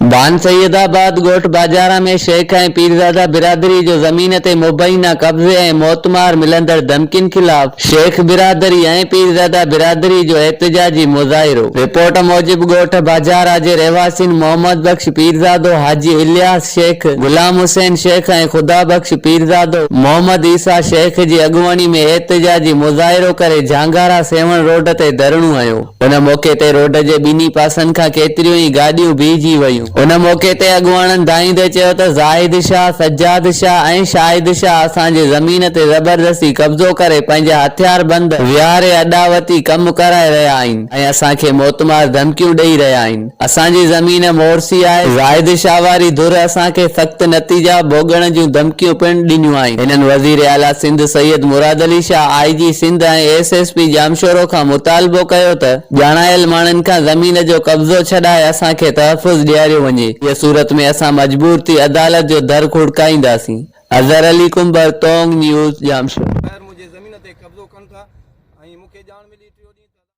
बान सैयदाबाद गोठ बाजारा में शेख ऐं पीरज़ादा बिरादरी जो ज़मीन ते मुबैना कब्ज़े ऐं मोतमार मिलंदड़ धमकियुनि ख़िलाफ़ शेख बिरादरी ऐं पीरज़ादा बिरादरी जो एहतिजाजी मुज़ाहिरो। रिपोर्ट मूजिब ॻोठ बाजारा जे रहवासियुनि मोहम्मद बख्श पीरज़ादो, हाजी इलियास शेख, गुलाम हुसैन शेख ऐं ख़ुदा बख्श पीरज़ादो मोहम्मद ईसा शेख जी अॻुवाणी में एहतिजाजी मुज़ाहिरो करे झांगारा सेवण रोड ते धरणो हयो। उन मौके ते रोड जे ॿिन्ही पासनि खां केतिरियूं ई गाॾियूं बीहजी वयूं। उन मौके ते अॻुवाणनि धाईंदे चयो त ज़ाहिद शाह, सज्जाद शाह ऐं शाहिद शाह असांजे ज़मीन ते ज़बरदस्ती कब्ज़ो करे पंहिंजा हथियार बंद विहारे अॾावती कम कराए रहिया आहिनि ऐं असांखे मोतमार धमकियूं ॾेई रहिया आहिनि। असांजी ज़मीन मोरसी आहे। ज़ाहिद शाह वारी धुर असांखे सख़्त नतीजा भोगण जूं धमकियूं पिणु ॾिनियूं आहिनि। हिननि वज़ीर आला सिंध सैयद मुराद अली शाह, IG सिंध ऐं SSP जामशोरो खां मुतालबो कयो त ॼाणायल माण्हुनि खां ज़मीन जो कब्ज़ो छॾाए असांखे तहफ़ुज़ ॾियारियो वञे। इहा सूरत में असां मजबूर थी अदालत जो दर खुड़काईंदासीं। Azhar Ali comber, तोंग news, Jamshoro. मुझे ज़मीन ते कब्ज़ो कनि था ऐं मूंखे ॼाण मिली 3 ॾींहं